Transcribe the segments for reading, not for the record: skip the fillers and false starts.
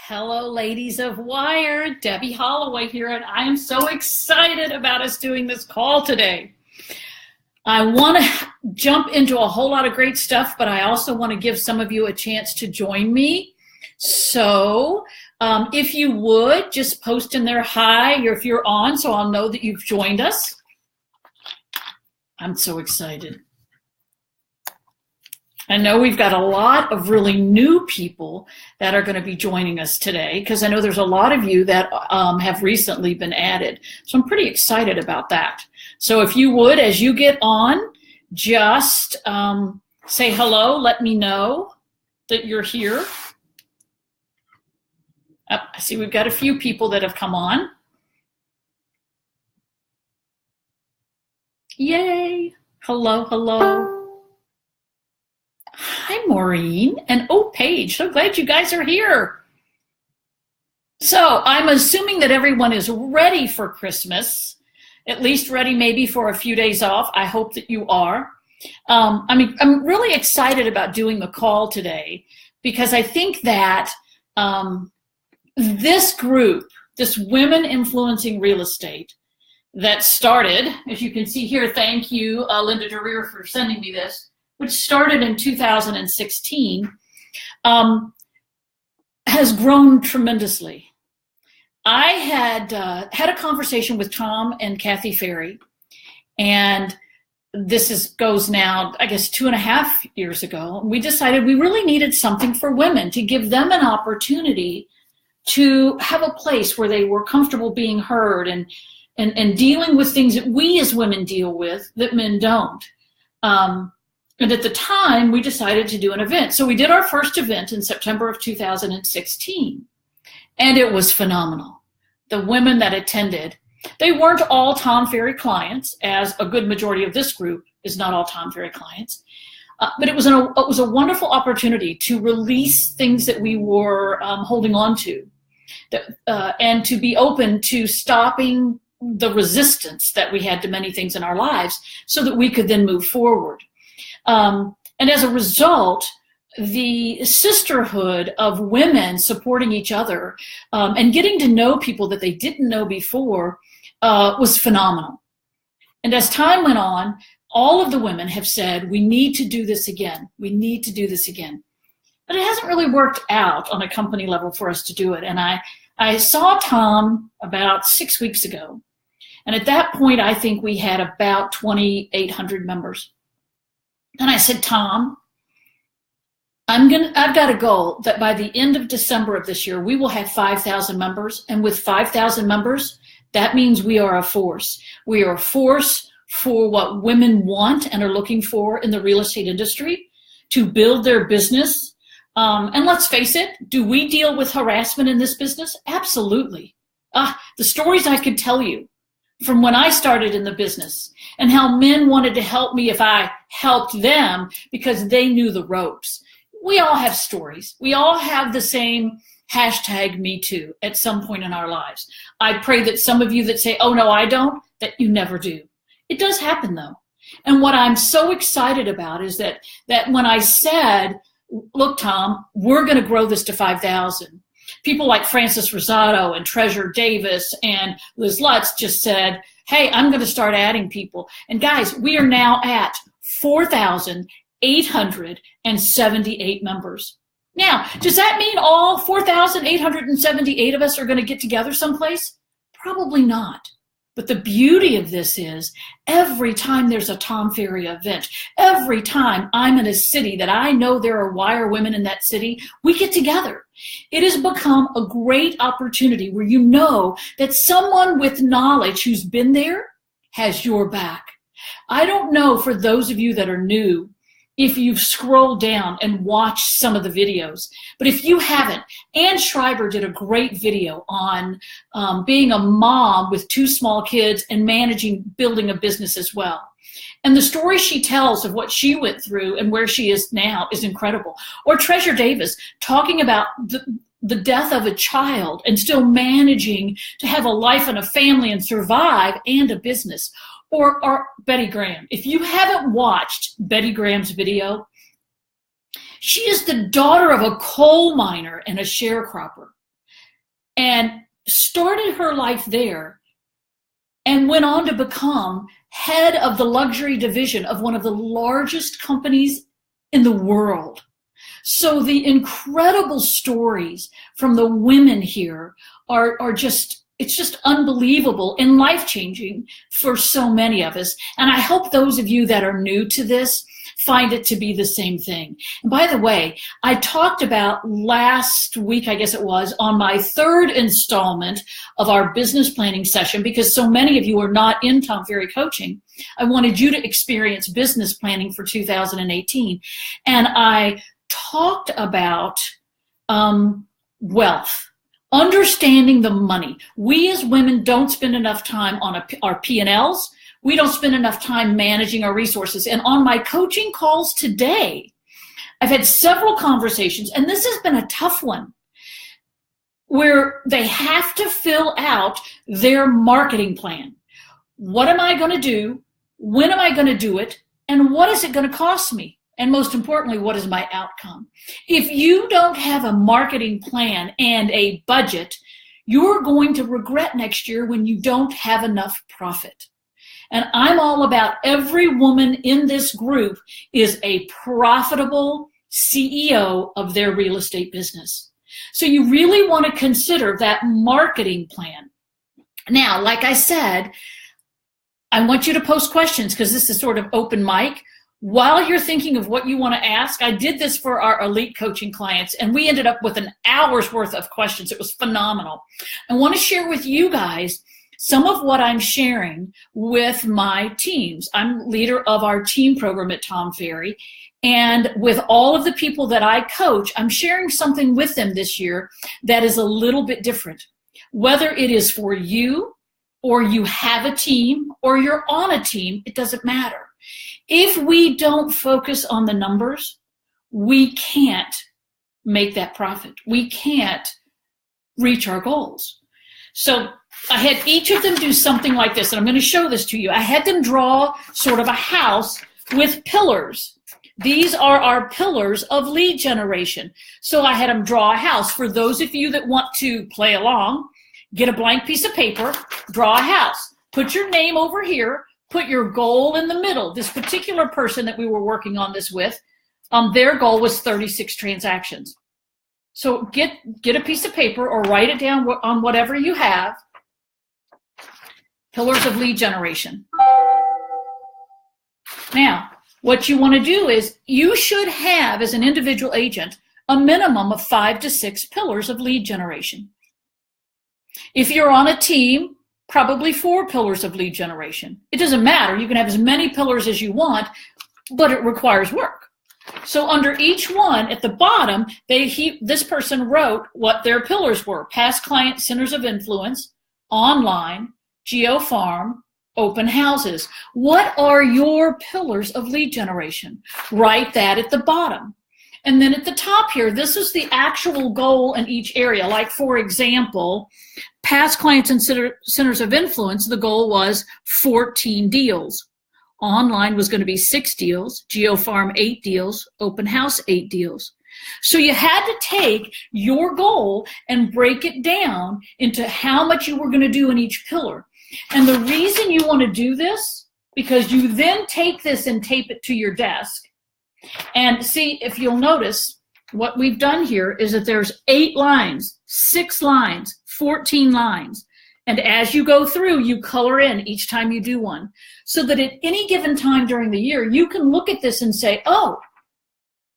Hello, ladies of WiRE. Debbie Holloway here, and I am so excited about us doing this call today. I want to jump into a whole lot of great stuff, but I also want to give some of you a chance to join me. So if you would, just post in there, hi, or if you're on, so I'll know that you've joined us. I'm so excited. I know we've got a lot of really new people that are going to be joining us today, because I know there's a lot of you that have recently been added. So I'm pretty excited about that. So if you would, as you get on, just say hello, let me know that you're here. I see we've got a few people that have come on. Yay. Hello, hello. Hi, Maureen, and oh, Paige, so glad you guys are here. So I'm assuming that everyone is ready for Christmas, at least ready maybe for a few days off. I hope that you are. I'm really excited about doing the call today, because I think that this group, this Women Influencing Real Estate, that started, as you can see here, thank you, Linda DeReer, for sending me this, which started in 2016, has grown tremendously. I had had a conversation with Tom and Kathy Ferry, and this goes now, I guess, 2.5 years ago. We decided we really needed something for women to give them an opportunity to have a place where they were comfortable being heard and dealing with things that we as women deal with that men don't. And at the time, we decided to do an event. So we did our first event in September of 2016, and it was phenomenal. The women that attended, they weren't all Tom Ferry clients, as a good majority of this group is not all Tom Ferry clients. But it was a wonderful opportunity to release things that we were holding on to, and to be open to stopping the resistance that we had to many things in our lives so that we could then move forward. And as a result, the sisterhood of women supporting each other and getting to know people that they didn't know before was phenomenal. And as time went on, all of the women have said, we need to do this again. We need to do this again. But it hasn't really worked out on a company level for us to do it. And I saw Tom about 6 weeks ago. And at that point, I think we had about 2,800 members. And I said, Tom, I've got a goal that by the end of December of this year, we will have 5,000 members. And with 5,000 members, that means we are a force. We are a force for what women want and are looking for in the real estate industry to build their business. And let's face it, do we deal with harassment in this business? Absolutely. The stories I could tell you from when I started in the business, and how men wanted to help me if I helped them because they knew the ropes. We all have stories. We all have the same #MeToo at some point in our lives. I pray that some of you that say, oh no, I don't, that you never do. It does happen though. And what I'm so excited about is that when I said, look, Tom, we're going to grow this to 5,000. People like Francis Rosado and Treasure Davis and Liz Lutz just said, hey, I'm going to start adding people. And guys, we are now at 4,878 members. Now, does that mean all 4,878 of us are going to get together someplace? Probably not. But the beauty of this is every time there's a Tom Ferry event, every time I'm in a city that I know there are WiRE women in that city, we get together. It has become a great opportunity where you know that someone with knowledge who's been there has your back. I don't know, for those of you that are new, if you've scrolled down and watched some of the videos, but if you haven't, Ann Schreiber did a great video on being a mom with 2 small kids and building a business as well. And the story she tells of what she went through and where she is now is incredible. Or Treasure Davis talking about the death of a child and still managing to have a life and a family and survive, and a business. Or Betty Graham. If you haven't watched Betty Graham's video, she is the daughter of a coal miner and a sharecropper. and started her life there and went on to become head of the luxury division of one of the largest companies in the world. So the incredible stories from the women here are just, it's just unbelievable and life-changing for so many of us. And I hope those of you that are new to this find it to be the same thing. And by the way, I talked about last week, I guess it was, on my third installment of our business planning session, because so many of you are not in Tom Ferry Coaching. I wanted you to experience business planning for 2018. And I talked about wealth, understanding the money. We as women don't spend enough time on our P&Ls. We don't spend enough time managing our resources. And on my coaching calls today, I've had several conversations, and this has been a tough one, where they have to fill out their marketing plan. What am I going to do? When am I going to do it? And what is it going to cost me? And most importantly, what is my outcome? If you don't have a marketing plan and a budget, you're going to regret next year when you don't have enough profit. And I'm all about every woman in this group is a profitable CEO of their real estate business. So you really want to consider that marketing plan. Now, like I said, I want you to post questions because this is sort of open mic. While you're thinking of what you want to ask, I did this for our elite coaching clients, and we ended up with an hour's worth of questions. It was phenomenal. I want to share with you guys some of what I'm sharing with my teams. I'm leader of our team program at Tom Ferry, and with all of the people that I coach, I'm sharing something with them this year that is a little bit different. Whether it is for you, or you have a team, or you're on a team, it doesn't matter. If we don't focus on the numbers, we can't make that profit. We can't reach our goals. So I had each of them do something like this, and I'm going to show this to you. I had them draw sort of a house with pillars. These are our pillars of lead generation. So I had them draw a house. For those of you that want to play along, get a blank piece of paper, draw a house. Put your name over here. Put your goal in the middle. This particular person that we were working on this with, their goal was 36 transactions. So get a piece of paper or write it down on whatever you have. Pillars of lead generation. Now, what you want to do is you should have, as an individual agent, a minimum of 5 to 6 pillars of lead generation. If you're on a team, probably 4 pillars of lead generation. It doesn't matter. You can have as many pillars as you want, but it requires work. So under each one, at the bottom, this person wrote what their pillars were: past client centers of influence, online, geo-farm, open houses. What are your pillars of lead generation? Write that at the bottom. And then at the top here, this is the actual goal in each area. Like, for example, past clients and centers of influence, the goal was 14 deals. Online was going to be 6 deals, GeoFarm 8 deals, Open House 8 deals. So you had to take your goal and break it down into how much you were going to do in each pillar. And the reason you want to do this, because you then take this and tape it to your desk. And see, if you'll notice, what we've done here is that there's 8 lines, 6 lines, 14 lines. And as you go through, you color in each time you do one, so that at any given time during the year, you can look at this and say, oh,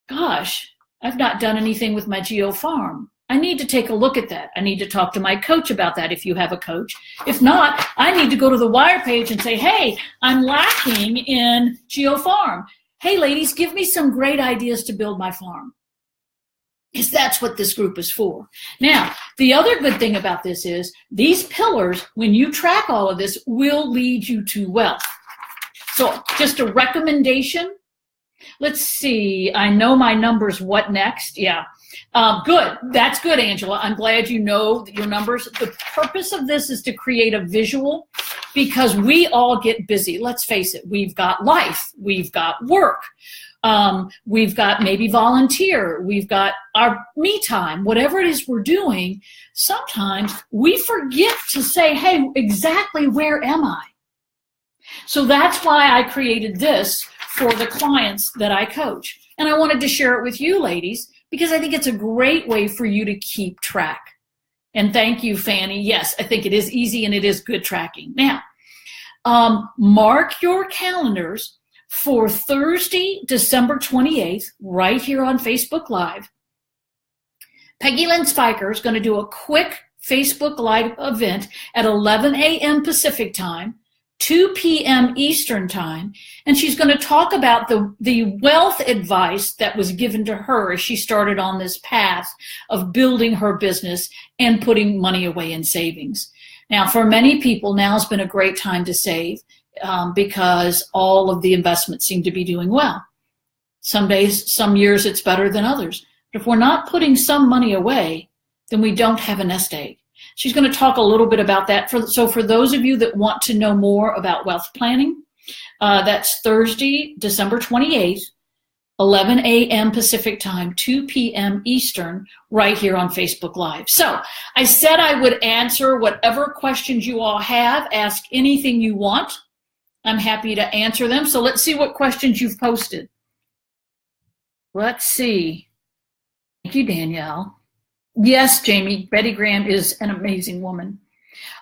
gosh, I've not done anything with my GeoFarm. I need to take a look at that. I need to talk to my coach about that if you have a coach. If not, I need to go to the WiRE page and say, hey, I'm lacking in GeoFarm. Hey, ladies, give me some great ideas to build my farm. Because that's what this group is for. Now, the other good thing about this is these pillars, when you track all of this, will lead you to wealth. So just a recommendation. Let's see. I know my numbers. What next? Yeah. Good. That's good, Angela. I'm glad you know your numbers. The purpose of this is to create a visual, because we all get busy. Let's face it. We've got life. We've got work. We've got maybe volunteer. We've got our me time, whatever it is we're doing. Sometimes we forget to say, hey, exactly where am I? So that's why I created this for the clients that I coach. And I wanted to share it with you ladies because I think it's a great way for you to keep track. And thank you, Fanny. Yes, I think it is easy and it is good tracking. Now, mark your calendars for Thursday, December 28th, right here on Facebook Live. Peggy Lynn Spiker is going to do a quick Facebook Live event at 11 a.m. Pacific time, 2 p.m. Eastern time, and she's going to talk about the wealth advice that was given to her as she started on this path of building her business and putting money away in savings. Now, for many people, now's been a great time to save because all of the investments seem to be doing well. Some days, some years, it's better than others. But if we're not putting some money away, then we don't have a nest egg. She's going to talk a little bit about that. So for those of you that want to know more about wealth planning, that's Thursday, December 28th, 11 a.m. Pacific time, 2 p.m. Eastern, right here on Facebook Live. So I said I would answer whatever questions you all have. Ask anything you want. I'm happy to answer them. So let's see what questions you've posted. Let's see. Thank you, Danielle. Yes, Jamie, Betty Graham is an amazing woman.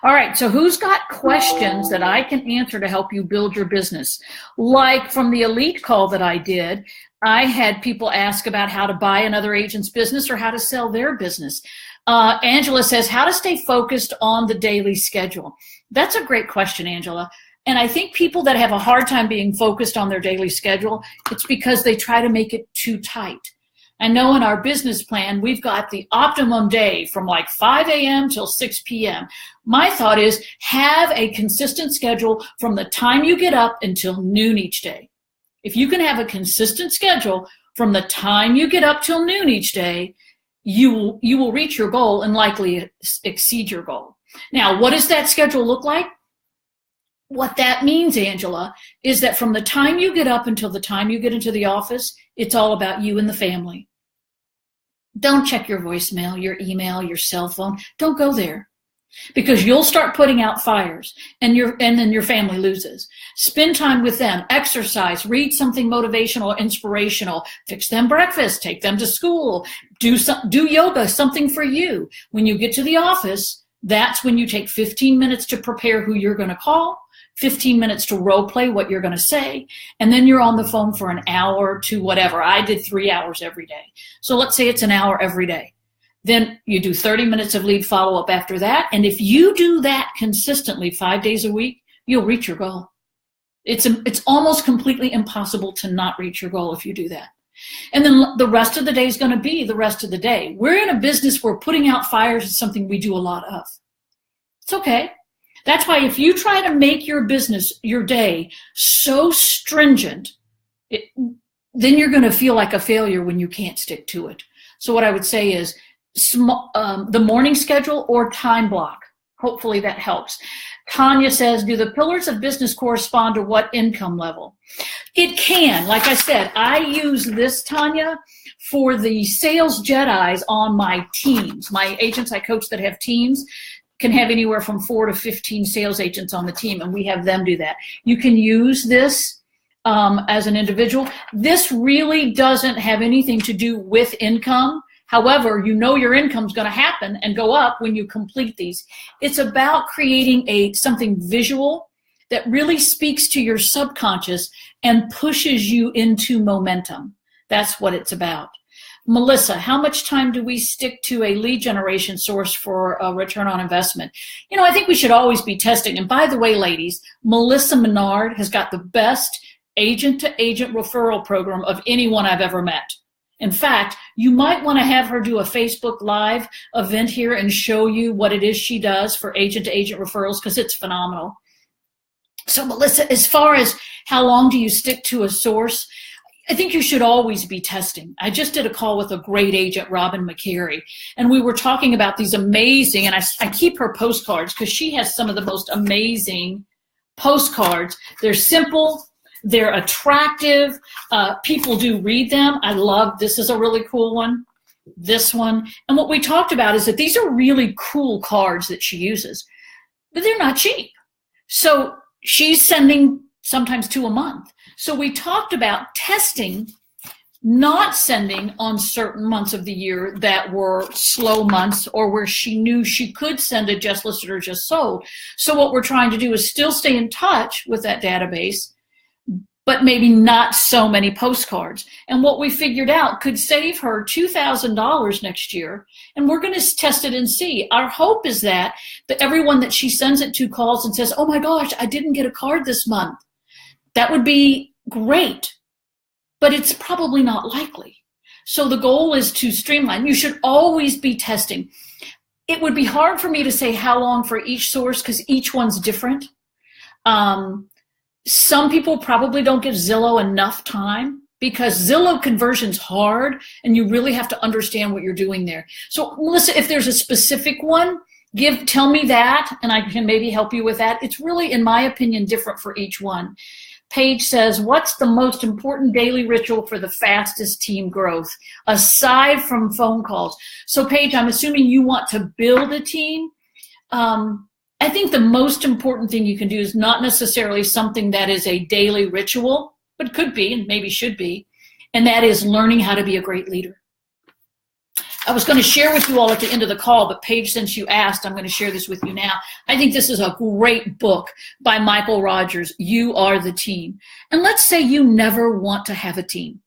All right, so who's got questions that I can answer to help you build your business? Like from the elite call that I did, I had people ask about how to buy another agent's business or how to sell their business. Angela says, how to stay focused on the daily schedule. That's a great question, Angela. And I think people that have a hard time being focused on their daily schedule, it's because they try to make it too tight. I know in our business plan, we've got the optimum day from like 5 a.m. till 6 p.m. My thought is have a consistent schedule from the time you get up until noon each day. If you can have a consistent schedule from the time you get up till noon each day, you will reach your goal and likely exceed your goal. Now, what does that schedule look like? What that means, Angela, is that from the time you get up until the time you get into the office, it's all about you and the family. Don't check your voicemail, your email, your cell phone. Don't go there because you'll start putting out fires and then your family loses. Spend time with them, exercise, read something motivational, inspirational, fix them breakfast, take them to school, do yoga, something for you. When you get to the office, that's when you take 15 minutes to prepare who you're going to call, 15 minutes to role play what you're going to say, and then you're on the phone for an hour to whatever. I did 3 hours every day. So let's say it's an hour every day. Then you do 30 minutes of lead follow-up after that. And if you do that consistently 5 days a week, you'll reach your goal. It's almost completely impossible to not reach your goal if you do that. And then the rest of the day is going to be the rest of the day. We're in a business where putting out fires is something we do a lot of. It's okay. That's why if you try to make your business, your day, so stringent, then you're going to feel like a failure when you can't stick to it. So what I would say is the morning schedule or time block. Hopefully that helps. Tanya says, do the pillars of business correspond to what income level? It can. Like I said, I use this, Tanya, for the sales Jedis on my teams. My agents I coach that have teams can have anywhere from 4 to 15 sales agents on the team, and we have them do that. You can use this as an individual. This really doesn't have anything to do with income. However, you know your income's going to happen and go up when you complete these. It's about creating something visual that really speaks to your subconscious and pushes you into momentum. That's what it's about. Melissa, how much time do we stick to a lead generation source for a return on investment? You know, I think we should always be testing. And by the way, ladies, Melissa Menard has got the best agent-to-agent referral program of anyone I've ever met. In fact, you might want to have her do a Facebook Live event here and show you what it is she does for agent-to-agent referrals because it's phenomenal. So, Melissa, as far as how long do you stick to a source, I think you should always be testing. I just did a call with a great agent, Robin McCary, and we were talking about these amazing, and I keep her postcards because she has some of the most amazing postcards. They're simple. They're attractive. People do read them. I love, this is a really cool one, this one. And what we talked about is that these are really cool cards that she uses, but they're not cheap. So she's sending sometimes 2 a month. So we talked about testing, not sending on certain months of the year that were slow months or where she knew she could send a just listed or just sold. So what we're trying to do is still stay in touch with that database, but maybe not so many postcards. And what we figured out could save her $2,000 next year. And we're going to test it and see. Our hope is that everyone that she sends it to calls and says, oh my gosh, I didn't get a card this month. That would be great, but it's probably not likely. So the goal is to streamline. You should always be testing. It would be hard for me to say how long for each source because each one's different. Some people probably don't give Zillow enough time because Zillow conversion's hard and you really have to understand what you're doing there. So Melissa, if there's a specific one, tell me that and I can maybe help you with that. It's really, in my opinion, different for each one. Paige says, what's the most important daily ritual for the fastest team growth aside from phone calls? So Paige, I'm assuming you want to build a team. I think the most important thing you can do is not necessarily something that is a daily ritual, but could be and maybe should be, and that is learning how to be a great leader. I was going to share with you all at the end of the call, but Paige, since you asked, I'm going to share this with you now. I think this is a great book by Michael Rogers, You Are the Team. And let's say you never want to have a team.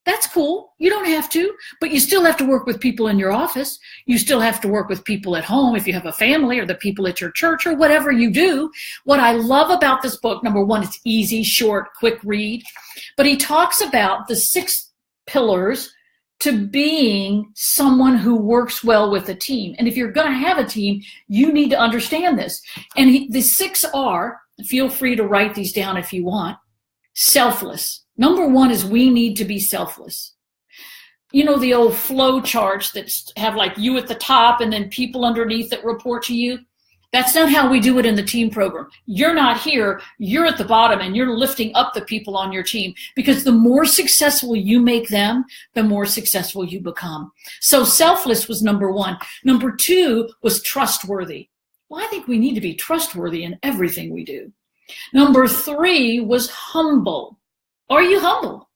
That's cool. You don't have to, but you still have to work with people in your office. You still have to work with people at home if you have a family or the people at your church or whatever you do. What I love about this book, number one, it's easy, short, quick read, but he talks about the 6 pillars to being someone who works well with a team. And if you're going to have a team, you need to understand this. And the 6 are, feel free to write these down if you want, selfless. Number 1 is we need to be selfless. You know, the old flow charts that have like you at the top and then people underneath that report to you? That's not how we do it in the team program. You're not here, you're at the bottom and you're lifting up the people on your team because the more successful you make them, the more successful you become. So selfless was number 1. Number 2 was trustworthy. Well, I think we need to be trustworthy in everything we do. Number 3 was humble. Are you humble?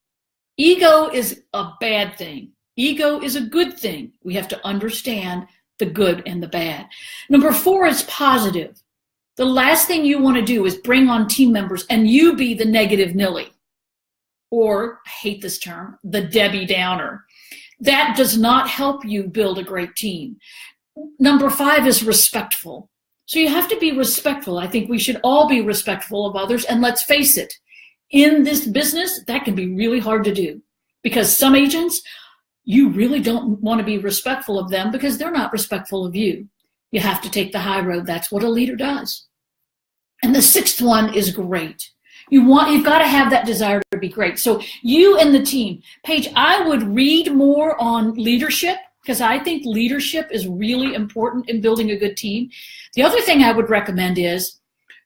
Ego is a bad thing. Ego is a good thing. We have to understand the good and the bad. Number 4 is positive. The last thing you want to do is bring on team members and you be the negative Nilly, or, I hate this term, the Debbie Downer. That does not help you build a great team. Number 5 is respectful. So you have to be respectful. I think we should all be respectful of others. And let's face it, in this business, that can be really hard to do because some agents, you really don't want to be respectful of them because they're not respectful of you. You have to take the high road. That's what a leader does. And the 6th one is great. You've got to have that desire to be great. So you and the team. Paige, I would read more on leadership because I think leadership is really important in building a good team. The other thing I would recommend is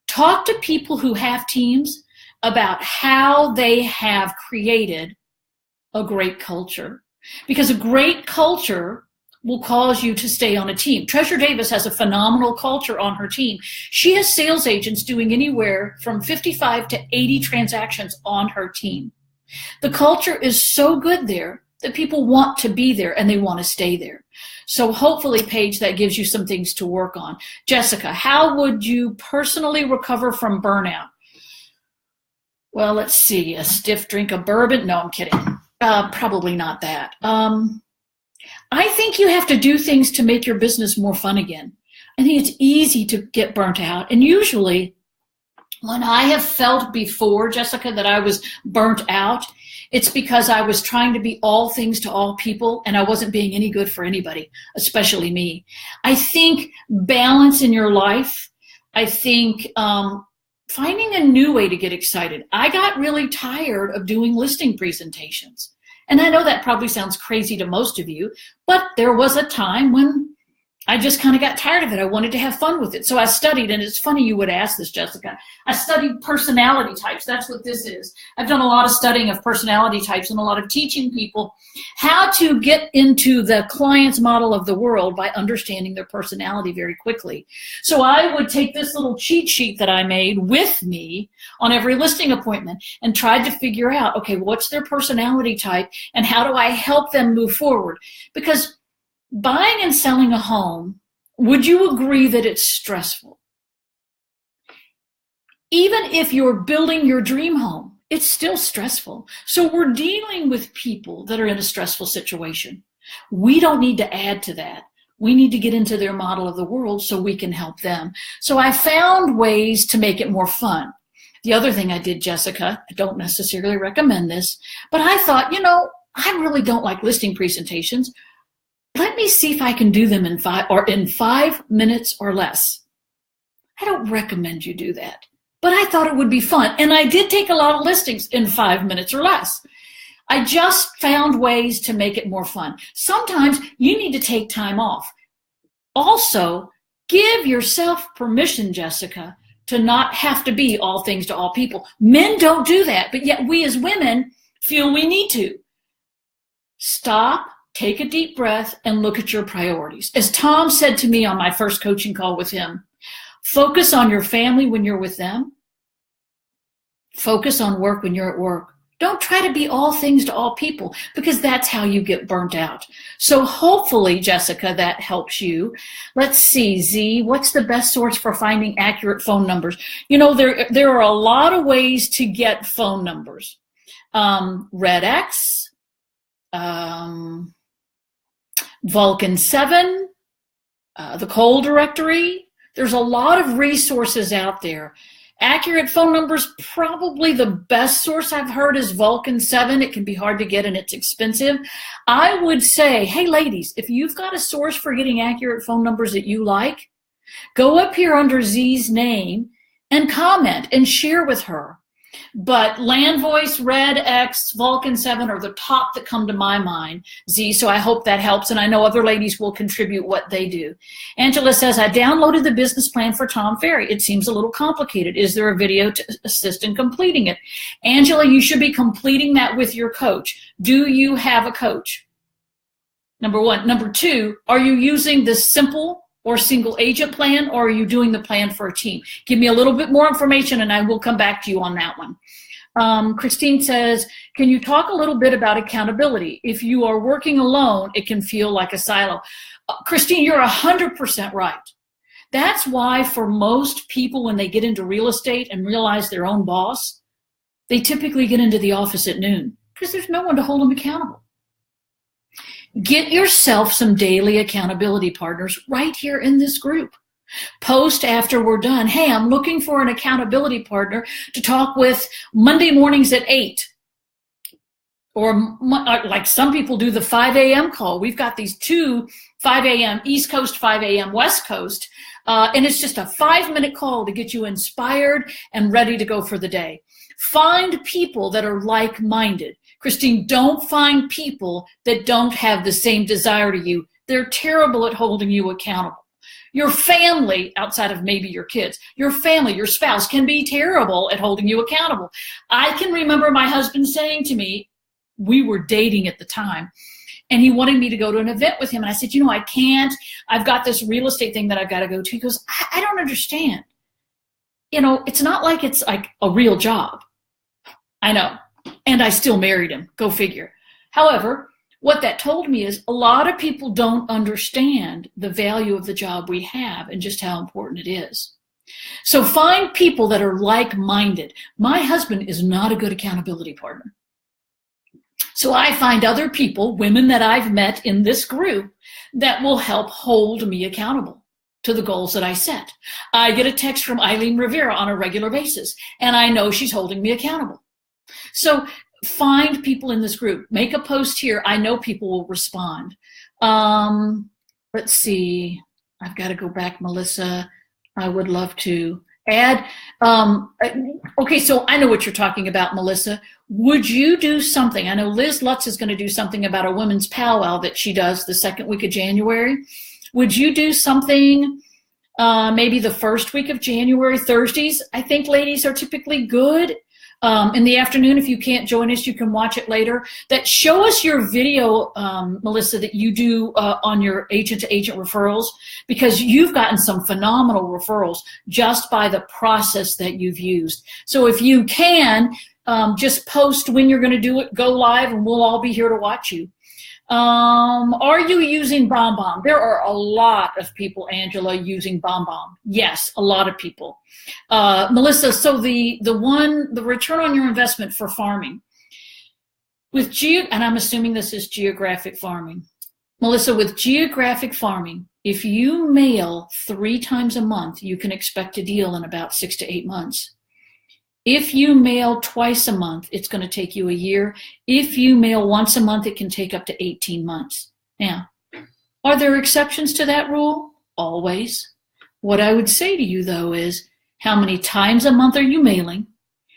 talk to people who have teams about how they have created a great culture. Because a great culture will cause you to stay on a team. Treasure Davis has a phenomenal culture on her team. She has sales agents doing anywhere from 55 to 80 transactions on her team. The culture is so good there that people want to be there and they want to stay there. So hopefully, Paige, that gives you some things to work on. Jessica, how would you personally recover from burnout? Well, let's see, a stiff drink of bourbon? No, I'm kidding. Probably not that. I think you have to do things to make your business more fun again. I think it's easy to get burnt out. And usually when I have felt before, Jessica, that I was burnt out, it's because I was trying to be all things to all people and I wasn't being any good for anybody, especially me. I think balance in your life, I think finding a new way to get excited. I got really tired of doing listing presentations. And I know that probably sounds crazy to most of you, but there was a time when I just kind of got tired of it. I wanted to have fun with it. So I studied, and it's funny you would ask this, Jessica. I studied personality types. That's what this is. I've done a lot of studying of personality types and a lot of teaching people how to get into the client's model of the world by understanding their personality very quickly. So I would take this little cheat sheet that I made with me on every listing appointment and tried to figure out, okay, what's their personality type and how do I help them move forward? Because buying and selling a home, would you agree that it's stressful? Even if you're building your dream home, it's still stressful. So we're dealing with people that are in a stressful situation. We don't need to add to that. We need to get into their model of the world so we can help them. So I found ways to make it more fun. The other thing I did, Jessica, I don't necessarily recommend this, but I thought, I really don't like listing presentations. Let me see if I can do them in 5 minutes or less. I don't recommend you do that, but I thought it would be fun. And I did take a lot of listings in 5 minutes or less. I just found ways to make it more fun. Sometimes you need to take time off. Also, give yourself permission, Jessica, to not have to be all things to all people. Men don't do that, but yet we as women feel we need to. Stop. Take a deep breath and look at your priorities. As Tom said to me on my first coaching call with him, focus on your family when you're with them. Focus on work when you're at work. Don't try to be all things to all people because that's how you get burnt out. So hopefully, Jessica, that helps you. Let's see, Z, what's the best source for finding accurate phone numbers? There are a lot of ways to get phone numbers. RedX, Vulcan 7, the Coal Directory. There's a lot of resources out there. Accurate phone numbers, probably the best source I've heard is Vulcan 7. It can be hard to get and it's expensive. I would say, hey ladies, if you've got a source for getting accurate phone numbers that you like, go up here under Z's name and comment and share with her. But LandVoice, RedX, Vulcan 7 are the top that come to my mind, Z, so I hope that helps, and I know other ladies will contribute what they do. Angela says, I downloaded the business plan for Tom Ferry. It seems a little complicated. Is there a video to assist in completing it? Angela, you should be completing that with your coach. Do you have a coach? Number one. Number two, are you using the simple or single agent plan, or are you doing the plan for a team? Give me a little bit more information and I will come back to you on that one. Christine says, can you talk a little bit about accountability? If you are working alone, it can feel like a silo. Christine, you're 100% right. That's why for most people, when they get into real estate and realize their own boss, they typically get into the office at noon because there's no one to hold them accountable. Get yourself some daily accountability partners right here in this group. Post after we're done, hey, I'm looking for an accountability partner to talk with Monday mornings at 8. Or like some people do the 5 a.m. call. We've got these 2 5 a.m. East Coast, 5 a.m. West Coast. And it's just a 5-minute call to get you inspired and ready to go for the day. Find people that are like-minded. Christine, don't find people that don't have the same desire to you. They're terrible at holding you accountable. Your family, outside of maybe your kids, your family, your spouse can be terrible at holding you accountable. I can remember my husband saying to me, we were dating at the time, and he wanted me to go to an event with him. And I said, I can't. I've got this real estate thing that I've got to go to. He goes, I don't understand. It's not like it's like a real job. I know. And I still married him. Go figure. However, what that told me is a lot of people don't understand the value of the job we have and just how important it is. So find people that are like-minded. My husband is not a good accountability partner. So I find other people, women that I've met in this group, that will help hold me accountable to the goals that I set. I get a text from Eileen Rivera on a regular basis, and I know she's holding me accountable. So find people in this group. Make a post here. I know people will respond. Let's see. I've got to go back, Melissa. I would love to add. Okay, so I know what you're talking about, Melissa. Would you do something? I know Liz Lutz is going to do something about a women's powwow that she does the second week of January. Would you do something maybe the first week of January? Thursdays, I think, ladies, are typically good. In the afternoon, if you can't join us, you can watch it later. That show us your video, Melissa, that you do on your agent-to-agent referrals, because you've gotten some phenomenal referrals just by the process that you've used. So if you can, just post when you're going to do it, go live, and we'll all be here to watch you. Are you using BombBomb? There are a lot of people, Angela, using BombBomb. Yes, a lot of people. Melissa, so the return on your investment for farming with and I'm assuming this is geographic farming. Melissa, with geographic farming, if you mail 3 times a month, you can expect a deal in about 6 to 8 months. If you mail twice a month, it's going to take you a year. If you mail once a month, it can take up to 18 months. Now, are there exceptions to that rule? Always. What I would say to you, though, is how many times a month are you mailing?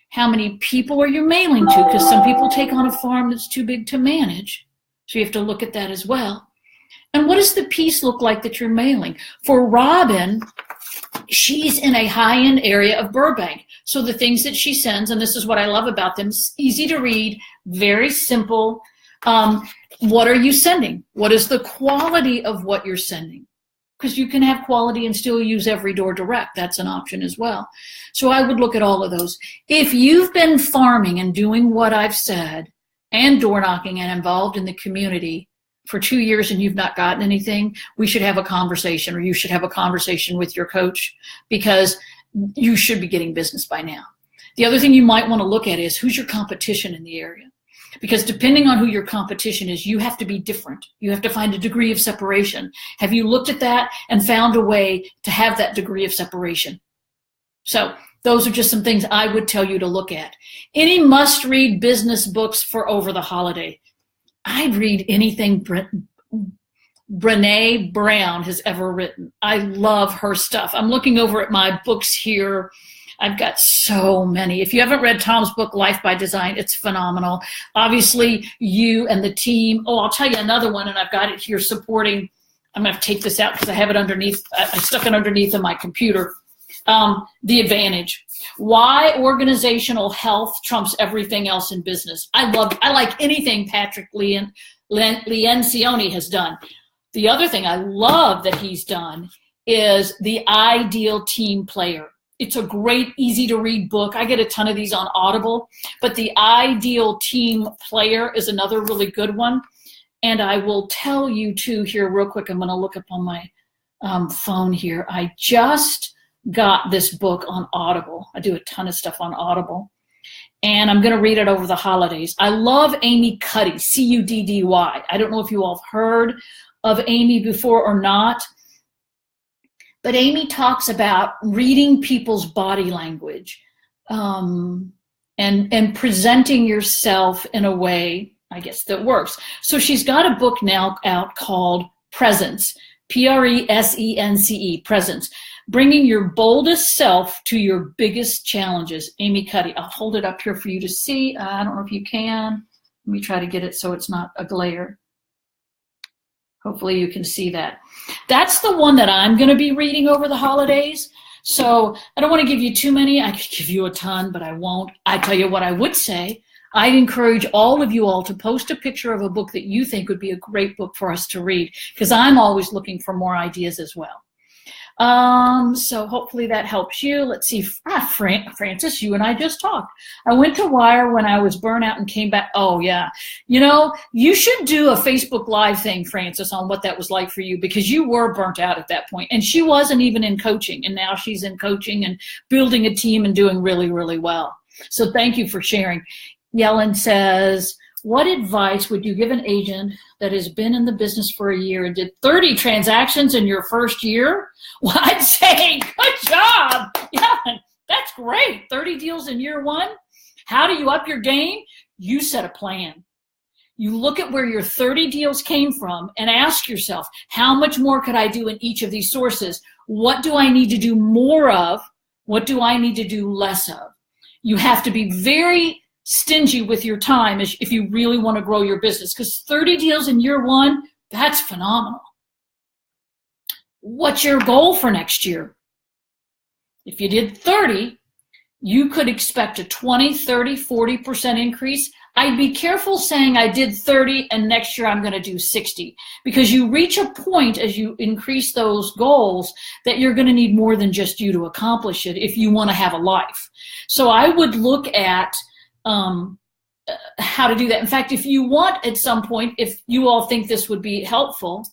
How many people are you mailing to? Because some people take on a farm that's too big to manage. So you have to look at that as well. And what does the piece look like that you're mailing? For Robin, she's in a high-end area of Burbank. So the things that she sends, and this is what I love about them, easy to read, very simple. What are you sending? What is the quality of what you're sending? Because you can have quality and still use every door direct. That's an option as well. So I would look at all of those. If you've been farming and doing what I've said and door knocking and involved in the community for 2 years and you've not gotten anything, we should have a conversation, or you should have a conversation with your coach, because you should be getting business by now. The other thing you might want to look at is who's your competition in the area. Because depending on who your competition is, you have to be different. You have to find a degree of separation. Have you looked at that and found a way to have that degree of separation? So those are just some things I would tell you to look at. Any must-read business books for over the holiday? I'd read anything Brené Brown has ever written. I love her stuff. I'm looking over at my books here. I've got so many. If you haven't read Tom's book, Life by Design, it's phenomenal. Obviously, you and the team. Oh, I'll tell you another one, and I've got it here supporting. I'm going to take this out because I have it underneath. I stuck it underneath of my computer. The Advantage. Why organizational health trumps everything else in business. I like anything Patrick Lencioni has done. The other thing I love that he's done is The Ideal Team Player. It's a great, easy to read book. I get a ton of these on Audible, but The Ideal Team Player is another really good one. And I will tell you too here real quick, I'm going to look up on my phone here. I just got this book on Audible. I do a ton of stuff on Audible. And I'm going to read it over the holidays. I love Amy Cuddy, C-U-D-D-Y. I don't know if you all have heard of Amy before or not, but Amy talks about reading people's body language and presenting yourself in a way, I guess, that works. So she's got a book now out called Presence, P-R-E-S-E-N-C-E, Presence. Bringing your boldest self to your biggest challenges. Amy Cuddy. I'll hold it up here for you to see. I don't know if you can. Let me try to get it so it's not a glare. Hopefully you can see that. That's the one that I'm going to be reading over the holidays. So I don't want to give you too many. I could give you a ton, but I won't. I tell you what I would say. I'd encourage all of you all to post a picture of a book that you think would be a great book for us to read, because I'm always looking for more ideas as well. So hopefully that helps you. Let's see. Francis, you and I just talked. I went to WiRE when I was burnt out and came back. Oh yeah. You know, you should do a Facebook Live thing, Francis, on what that was like for you, because you were burnt out at that point. And she wasn't even in coaching, and now she's in coaching and building a team and doing really, really well. So thank you for sharing. Yellen says, what advice would you give an agent that has been in the business for a year and did 30 transactions in your first year? Well, I'd say, good job. Yeah, that's great. 30 deals in year one. How do you up your game? You set a plan. You look at where your 30 deals came from and ask yourself, how much more could I do in each of these sources? What do I need to do more of? What do I need to do less of? You have to be very stingy with your time if you really want to grow your business, because 30 deals in year one, that's phenomenal. what's your goal for next year? If you did 30, you could expect a 20, 30, 40% increase. I'd be careful saying I did 30 and next year I'm going to do 60, because you reach a point as you increase those goals that you're going to need more than just you to accomplish it if you want to have a life. So I would look at how to do that. In fact, if you want at some point, if you all think this would be helpful,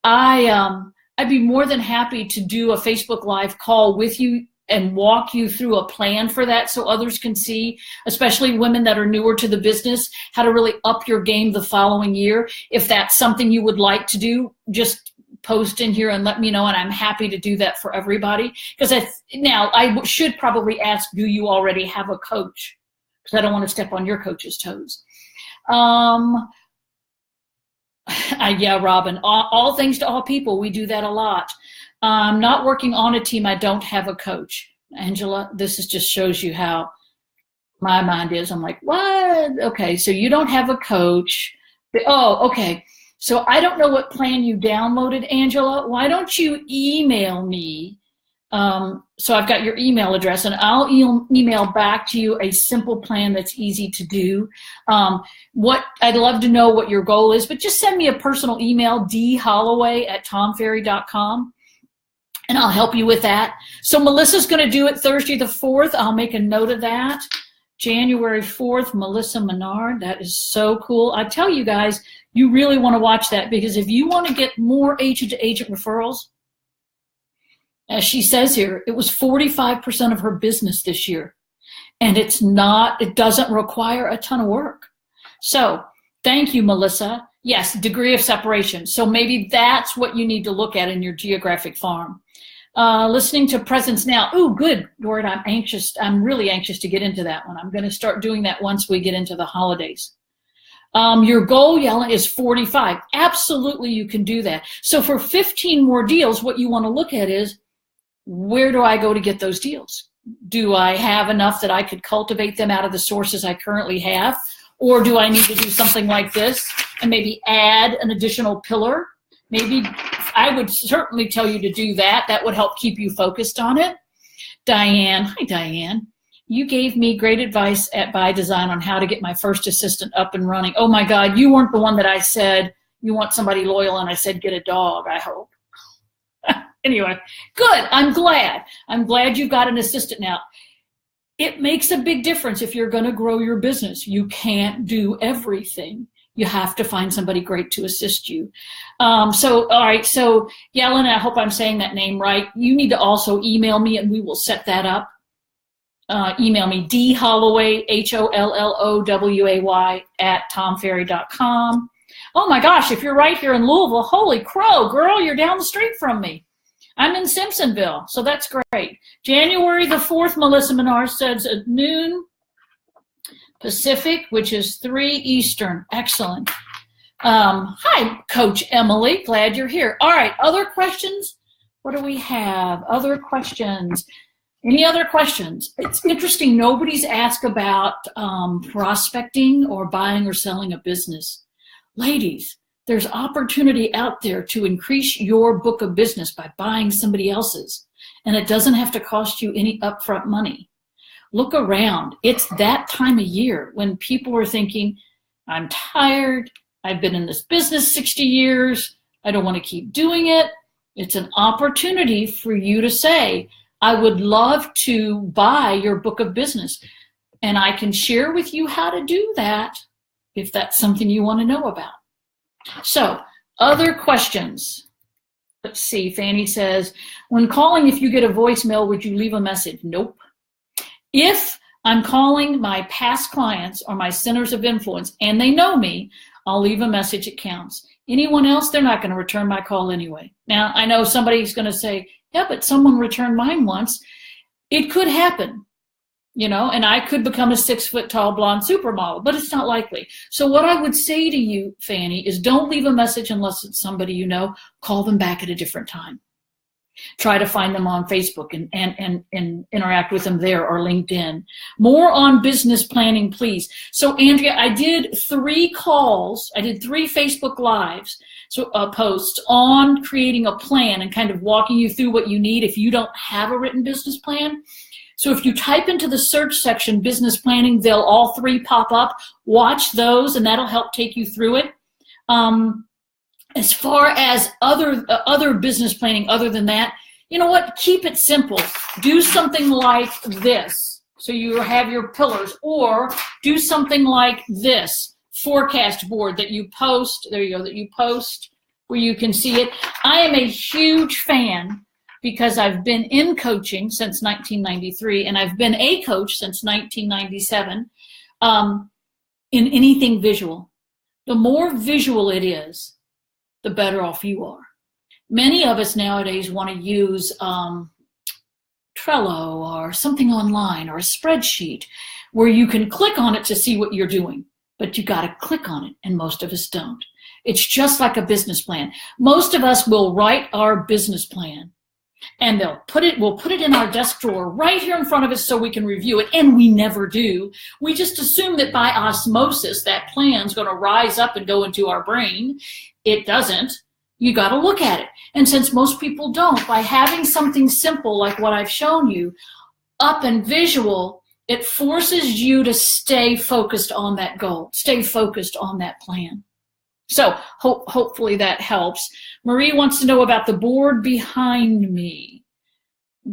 I'd be more than happy to do a Facebook Live call with you and walk you through a plan for that so others can see, especially women that are newer to the business, how to really up your game the following year. If that's something you would like to do, just post in here and let me know, and I'm happy to do that for everybody. Because now I should probably ask, do you already have a coach? Because I don't want to step on your coach's toes. Yeah, Robin, all things to all people. We do that a lot. I'm not working on a team. I don't have a coach. Angela, just shows you how my mind is. I'm like, what? Okay, so you don't have a coach. Oh, okay. So I don't know what plan you downloaded, Angela. Why don't you email me? So I've got your email address, and I'll email back to you a simple plan that's easy to do. I'd love to know what your goal is, but just send me a personal email, dholloway@tomferry.com. and I'll help you with that. So Melissa's going to do it Thursday the 4th. I'll make a note of that. January 4th, Melissa Menard. That is so cool. I tell you guys, you really want to watch that, because if you want to get more agent-to-agent referrals, as she says here, it was 45% of her business this year. And it doesn't require a ton of work. So thank you, Melissa. Yes, degree of separation. So maybe that's what you need to look at in your geographic farm. Listening to Presence Now. Ooh, good, Dorit. I'm anxious. I'm really anxious to get into that one. I'm going to start doing that once we get into the holidays. Your goal, Yellen, is 45. Absolutely, you can do that. So for 15 more deals, what you want to look at is, where do I go to get those deals? Do I have enough that I could cultivate them out of the sources I currently have? Or do I need to do something like this and maybe add an additional pillar? Maybe I would certainly tell you to do that. That would help keep you focused on it. Diane, hi Diane. You gave me great advice at By Design on how to get my first assistant up and running. Oh my God, you weren't the one that I said you want somebody loyal and I said get a dog, I hope. Anyway, good, I'm glad. I'm glad you've got an assistant now. It makes a big difference if you're gonna grow your business. You can't do everything. You have to find somebody great to assist you. All right, so Yellen, I hope I'm saying that name right. You need to also email me and we will set that up. Email me, dholloway, HOLLOWAY @tomferry.com. Oh my gosh, if you're right here in Louisville, holy crow, girl, you're down the street from me. I'm in Simpsonville, so that's great. January the 4th, Melissa Menard says at noon Pacific, which is 3 Eastern. Excellent. Hi, Coach Emily. Glad you're here. All right, other questions? What do we have? Other questions? Any other questions? It's interesting. Nobody's asked about prospecting or buying or selling a business. Ladies, there's opportunity out there to increase your book of business by buying somebody else's, and it doesn't have to cost you any upfront money. Look around. It's that time of year when people are thinking, I'm tired. I've been in this business 60 years. I don't want to keep doing it. It's an opportunity for you to say, I would love to buy your book of business. And I can share with you how to do that if that's something you want to know about. So, other questions? Let's see, Fanny says, when calling, if you get a voicemail, would you leave a message? Nope. If I'm calling my past clients or my centers of influence and they know me, I'll leave a message, it counts. Anyone else, they're not going to return my call anyway. Now, I know somebody's going to say, yeah, but someone returned mine once. It could happen, and I could become a 6-foot-tall blonde supermodel, but it's not likely. So what I would say to you, Fanny, is don't leave a message unless it's somebody you know. Call them back at a different time. Try to find them on Facebook and interact with them there, or LinkedIn. More on business planning, please. So Andrea, I did 3 calls. I did 3 Facebook Lives posts on creating a plan and kind of walking you through what you need if you don't have a written business plan. So if you type into the search section business planning, they'll all three pop up. Watch those, and that'll help take you through it. As far as other business planning other than that, you know what? Keep it simple. Do something like this. So you have your pillars, or do something like this forecast board that you post. There you go, that you post where you can see it. I am a huge fan because I've been in coaching since 1993, and I've been a coach since 1997 in anything visual. The more visual it is, the better off you are. Many of us nowadays want to use Trello or something online or a spreadsheet where you can click on it to see what you're doing, but you got to click on it, and most of us don't. It's just like a business plan. Most of us will write our business plan, and we'll put it in our desk drawer right here in front of us so we can review it, and we never do. We just assume that by osmosis that plan's going to rise up and go into our brain. It doesn't. You got to look at it. And since most people don't, by having something simple like what I've shown you, up and visual, it forces you to stay focused on that goal, stay focused on that plan. So hopefully that helps. Marie wants to know about the board behind me.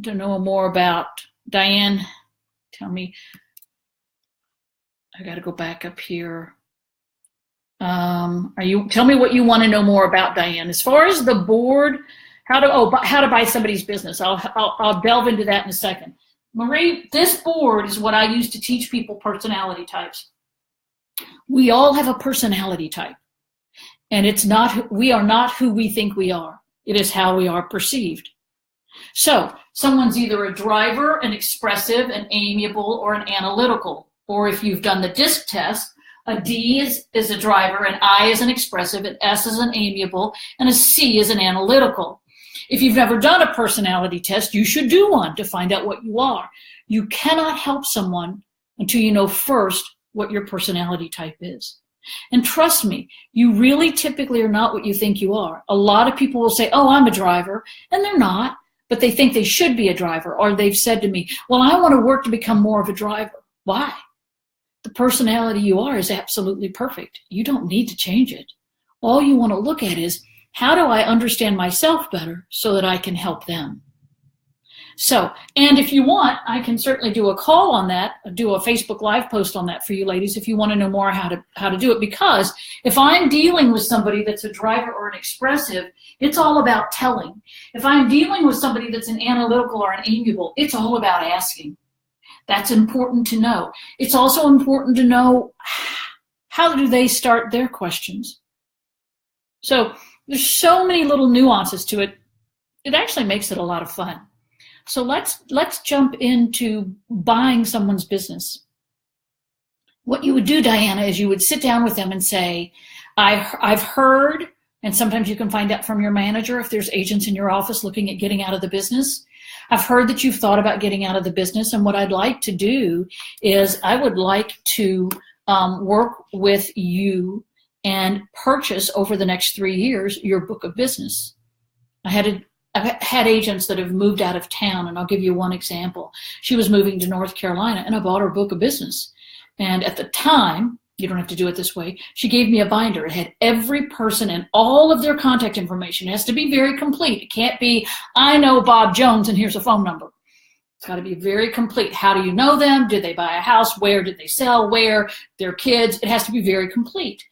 To know more about Diane, tell me. I got to go back up here. Tell me what you want to know more about, Diane. As far as the board, how to buy somebody's business. I'll delve into that in a second. Marie, this board is what I use to teach people personality types. We all have a personality type. And we are not who we think we are. It is how we are perceived. So someone's either a driver, an expressive, an amiable, or an analytical. Or if you've done the DISC test, a D is a driver, an I is an expressive, an S is an amiable, and a C is an analytical. If you've never done a personality test, you should do one to find out what you are. You cannot help someone until you know first what your personality type is. And trust me, you really typically are not what you think you are. A lot of people will say, oh, I'm a driver, and they're not, but they think they should be a driver. Or they've said to me, well, I want to work to become more of a driver. Why? The personality you are is absolutely perfect. You don't need to change it. All you want to look at is, how do I understand myself better so that I can help them? So, and if you want, I can certainly do a call on that, do a Facebook Live post on that for you ladies if you want to know more how to do it. Because if I'm dealing with somebody that's a driver or an expressive, it's all about telling. If I'm dealing with somebody that's an analytical or an amiable, it's all about asking. That's important to know. It's also important to know, how do they start their questions? So there's so many little nuances to it. It actually makes it a lot of fun. So let's jump into buying someone's business. What you would do, Diana, is you would sit down with them and say, I've heard, and sometimes you can find out from your manager if there's agents in your office looking at getting out of the business. I've heard that you've thought about getting out of the business, and what I'd like to do is I would like to work with you and purchase over the next 3 years your book of business. I've had agents that have moved out of town, and I'll give you one example. She was moving to North Carolina, and I bought her book of business. And at the time, you don't have to do it this way, she gave me a binder. It had every person and all of their contact information. It has to be very complete. It can't be, I know Bob Jones and here's a phone number. It's got to be very complete. How do you know them? Did they buy a house? Where did they sell? Where? Their kids? It has to be very complete.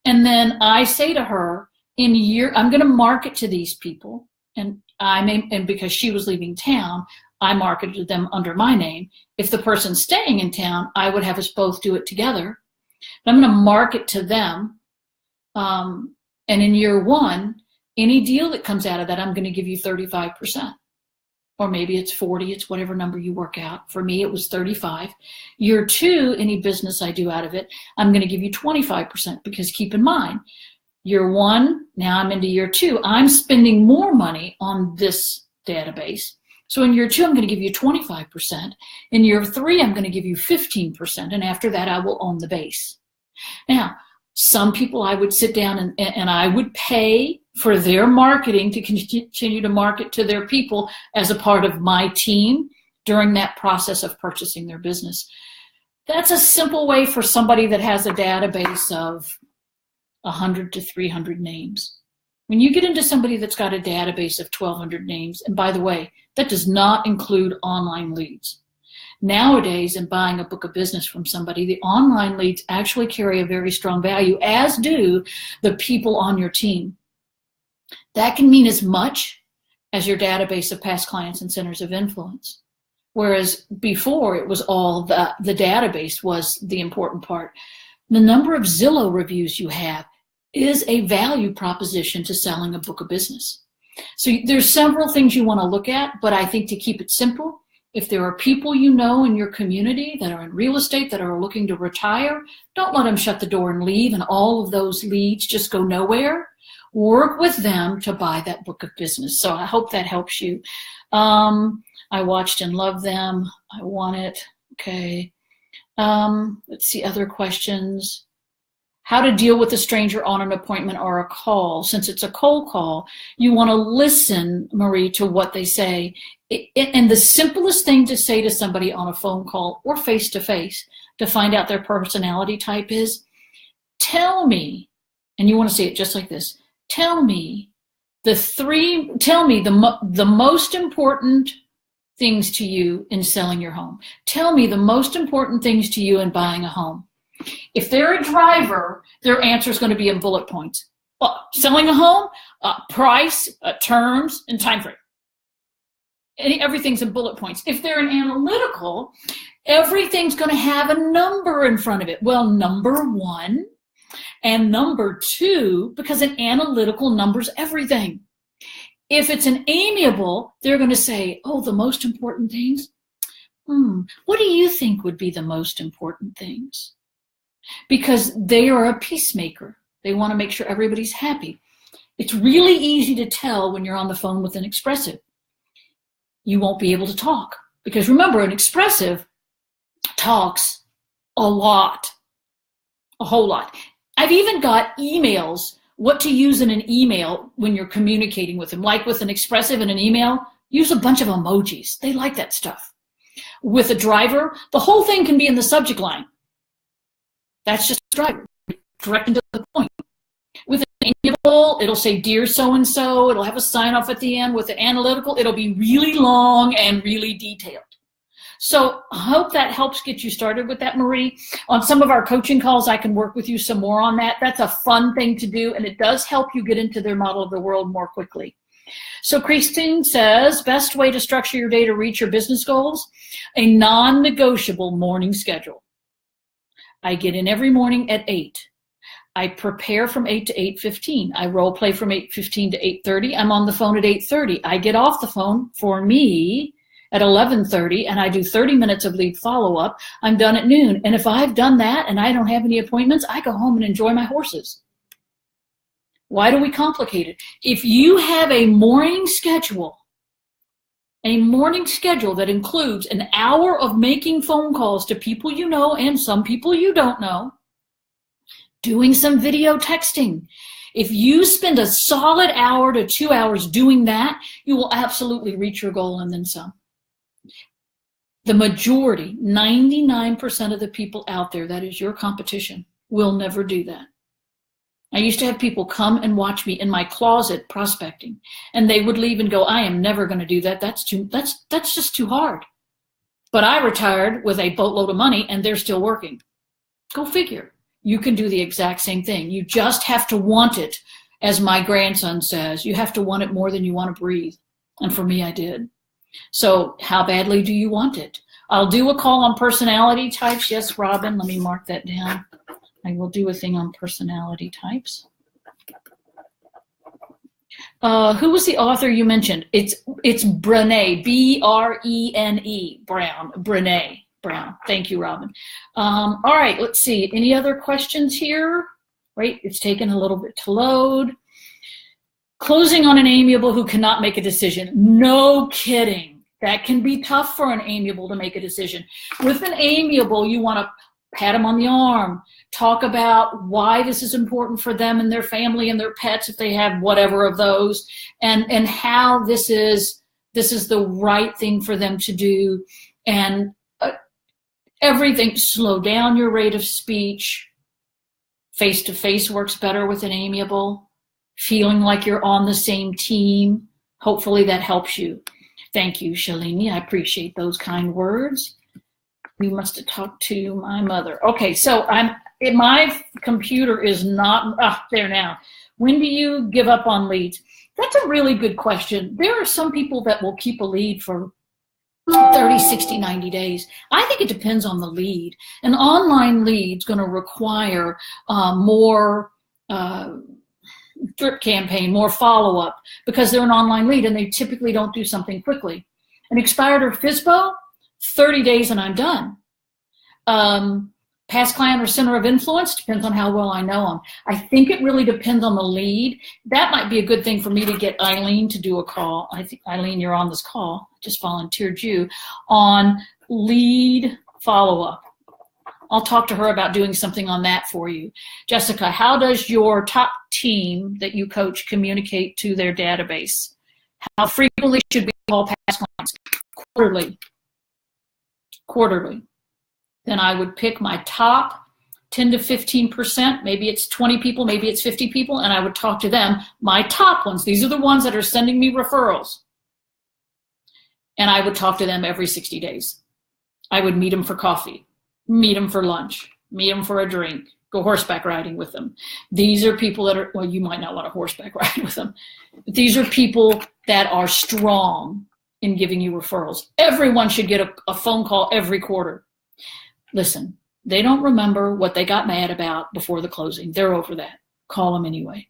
And then I say to her, I'm going to market to these people. And because she was leaving town, I marketed them under my name. If the person's staying in town, I would have us both do it together. But I'm going to market to them. And in year 1, any deal that comes out of that, I'm going to give you 35%. Or maybe it's 40, it's whatever number you work out. For me, it was 35. Year 2, any business I do out of it, I'm going to give you 25%, because keep in mind, year 1, now I'm into year 2, I'm spending more money on this database. So in year 2, I'm going to give you 25%. In year 3, I'm going to give you 15%. And after that, I will own the base. Now, Some people I would sit down and I would pay for their marketing to continue to market to their people as a part of my team during that process of purchasing their business. That's a simple way for somebody that has a database of 100 to 300 names. When you get into somebody that's got a database of 1,200 names, and by the way, that does not include online leads. Nowadays, in buying a book of business from somebody, the online leads actually carry a very strong value, as do the people on your team. That can mean as much as your database of past clients and centers of influence. Whereas before, it was all the database was the important part. The number of Zillow reviews you have is a value proposition to selling a book of business. So there's several things you want to look at, but I think to keep it simple, if there are people you know in your community that are in real estate that are looking to retire, don't let them shut the door and leave and all of those leads just go nowhere. Work with them to buy that book of business. So I hope that helps you. I watched and loved them. I want it. Okay. Let's see other questions. How to deal with a stranger on an appointment or a call. Since it's a cold call, you want to listen, Marie, to what they say. And the simplest thing to say to somebody on a phone call or face-to-face to find out their personality type is, tell me, and you want to say it just like this, tell me the most important things to you in selling your home. Tell me the most important things to you in buying a home. If they're a driver, their answer is going to be in bullet points. Selling a home, price, terms, and time frame. Everything's in bullet points. If they're an analytical, everything's going to have a number in front of it. Well, number one and number two, because an analytical numbers everything. If it's an amiable, they're going to say, oh, the most important things? What do you think would be the most important things? Because they are a peacemaker. They want to make sure everybody's happy. It's really easy to tell when you're on the phone with an expressive. You won't be able to talk. Because remember, an expressive talks a lot, a whole lot. I've even got emails, what to use in an email when you're communicating with them. Like with an expressive in an email, use a bunch of emojis. They like that stuff. With a driver, the whole thing can be in the subject line. That's just a driver, direct and to the point. With an amiable, it'll say, dear so-and-so. It'll have a sign-off at the end. With an analytical, it'll be really long and really detailed. So I hope that helps get you started with that, Marie. On some of our coaching calls, I can work with you some more on that. That's a fun thing to do, and it does help you get into their model of the world more quickly. So Christine says, best way to structure your day to reach your business goals, a non-negotiable morning schedule. I get in every morning at 8. I prepare from 8 to 8:15. I role play from 8:15 to 8:30. I'm on the phone at 8:30. I get off the phone for me at 11:30, and I do 30 minutes of lead follow-up. I'm done at noon. And if I've done that and I don't have any appointments, I go home and enjoy my horses. Why do we complicate it? If you have a morning schedule that includes an hour of making phone calls to people you know and some people you don't know, doing some video texting. If you spend a solid hour to 2 hours doing that, you will absolutely reach your goal and then some. The majority, 99% of the people out there, that is your competition, will never do that. I used to have people come and watch me in my closet prospecting, and they would leave and go, I am never going to do that. That's just too hard. But I retired with a boatload of money, and they're still working. Go figure. You can do the exact same thing. You just have to want it, as my grandson says. You have to want it more than you want to breathe. And for me, I did. So how badly do you want it? I'll do a call on personality types. Yes, Robin, let me mark that down. I will do a thing on personality types. Who was the author you mentioned? It's Brené, B-R-E-N-E, Brown, Brené Brown. Thank you, Robin. All right, let's see. Any other questions here? Right, it's taken a little bit to load. Closing on an amiable who cannot make a decision. No kidding. That can be tough for an amiable to make a decision. With an amiable, you want to pat them on the arm, talk about why this is important for them and their family and their pets if they have whatever of those, and how this is the right thing for them to do, and everything. Slow down your rate of speech. Face-to-face works better with an amiable, feeling like you're on the same team. Hopefully that helps you. Thank you, Shalini. I appreciate those kind words. We must have talked to my mother. Okay, so my computer is not there now. When do you give up on leads? That's a really good question. There are some people that will keep a lead for 30, 60, 90 days. I think it depends on the lead. An online lead's going to require more drip campaign, more follow-up, because they're an online lead and they typically don't do something quickly. An expired or FSBO, 30 days and I'm done. Past client or center of influence, depends on how well I know them. I think it really depends on the lead. That might be a good thing for me to get Eileen to do a call. I think, Eileen, you're on this call. I just volunteered you on lead follow-up. I'll talk to her about doing something on that for you. Jessica, how does your top team that you coach communicate to their database? How frequently should we call past clients? Quarterly. Then I would pick my top 10 to 15%, maybe it's 20 people, maybe it's 50 people, and I would talk to them, my top ones. These are the ones that are sending me referrals. And I would talk to them every 60 days. I would meet them for coffee, meet them for lunch, meet them for a drink, go horseback riding with them. These are people that are, well, you might not want to horseback ride with them, but these are people that are strong in giving you referrals. Everyone should get a phone call every quarter. Listen, they don't remember what they got mad about before the closing. They're over that. Call them anyway.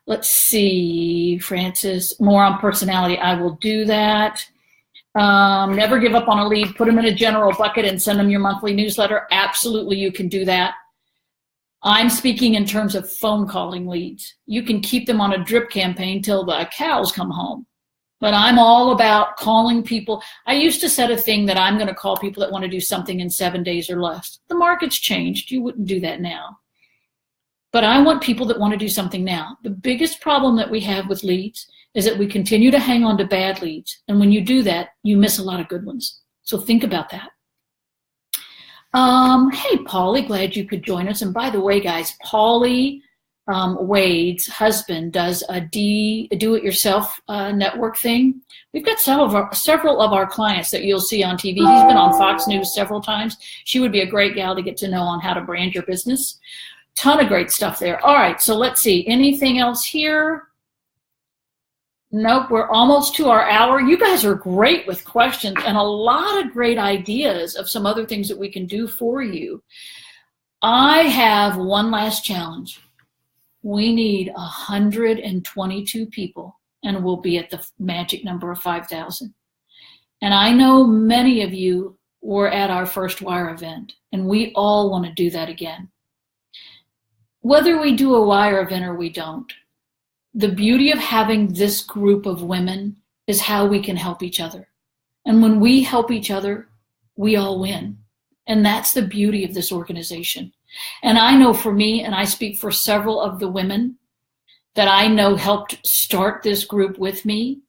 Let's see, Francis, more on personality. I will do that. Never give up on a lead. Put them in a general bucket and send them your monthly newsletter. Absolutely, you can do that. I'm speaking in terms of phone calling leads. You can keep them on a drip campaign till the cows come home. But I'm all about calling people. I used to set a thing that I'm going to call people that want to do something in 7 days or less. The market's changed. You wouldn't do that now. But I want people that want to do something now. The biggest problem that we have with leads is that we continue to hang on to bad leads. And when you do that, you miss a lot of good ones. So think about that. Hey, Polly, glad you could join us. And by the way, guys, Polly Wade's husband does a do-it-yourself network thing. We've got several of our clients that you'll see on TV. He's been on Fox News several times. She would be a great gal to get to know on how to brand your business. Ton of great stuff there. All right, so let's see. Anything else here? Nope, we're almost to our hour. You guys are great with questions and a lot of great ideas of some other things that we can do for you. I have one last challenge. We need 122 people, and we'll be at the magic number of 5,000. And I know many of you were at our first WiRE event, and we all want to do that again. Whether we do a WiRE event or we don't, the beauty of having this group of women is how we can help each other. And when we help each other, we all win. And that's the beauty of this organization. And I know for me, and I speak for several of the women that I know helped start this group with me,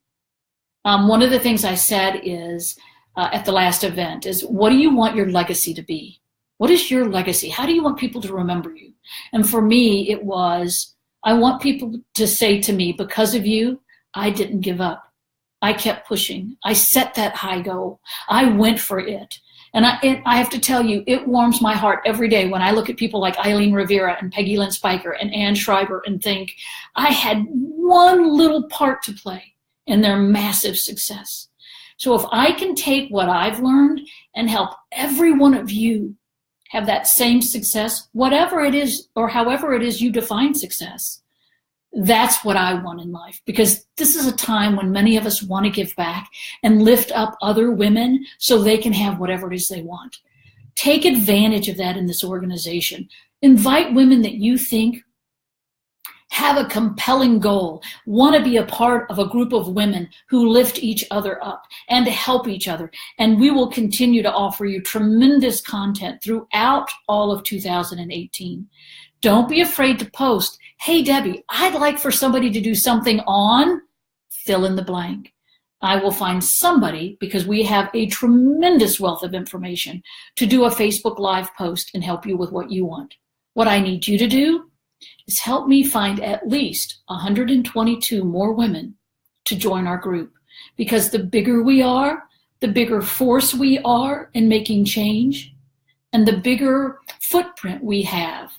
one of the things I said is at the last event is, what do you want your legacy to be? What is your legacy? How do you want people to remember you? And for me, it was, I want people to say to me, because of you, I didn't give up. I kept pushing. I set that high goal. I went for it. And I have to tell you, it warms my heart every day when I look at people like Eileen Rivera and Peggy Lynn Spiker and Ann Schreiber and think, I had one little part to play in their massive success. So if I can take what I've learned and help every one of you have that same success, whatever it is or however it is you define success, that's what I want in life, because this is a time when many of us want to give back and lift up other women so they can have whatever it is they want. Take advantage of that in this organization. Invite women that you think have a compelling goal, want to be a part of a group of women who lift each other up and help each other. And we will continue to offer you tremendous content throughout all of 2018. Don't be afraid to post, hey, Debbie, I'd like for somebody to do something on fill in the blank. I will find somebody, because we have a tremendous wealth of information, to do a Facebook Live post and help you with what you want. What I need you to do is help me find at least 122 more women to join our group, because the bigger we are, the bigger force we are in making change, and the bigger footprint we have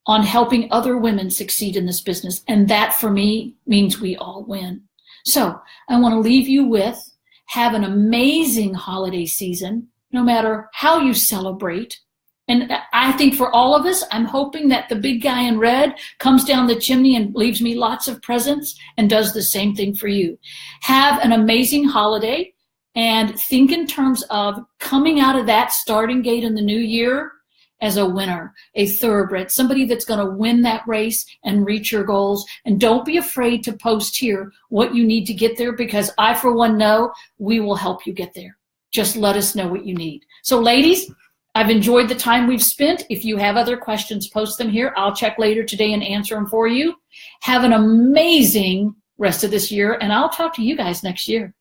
on helping other women succeed in this business. And that, for me, means we all win. So I want to leave you with, have an amazing holiday season, no matter how you celebrate. And I think for all of us, I'm hoping that the big guy in red comes down the chimney and leaves me lots of presents and does the same thing for you. Have an amazing holiday, and think in terms of coming out of that starting gate in the new year as a winner, a thoroughbred, somebody that's going to win that race and reach your goals. And don't be afraid to post here what you need to get there, because I, for one, know we will help you get there. Just let us know what you need. So ladies, I've enjoyed the time we've spent. If you have other questions, post them here. I'll check later today and answer them for you. Have an amazing rest of this year, and I'll talk to you guys next year.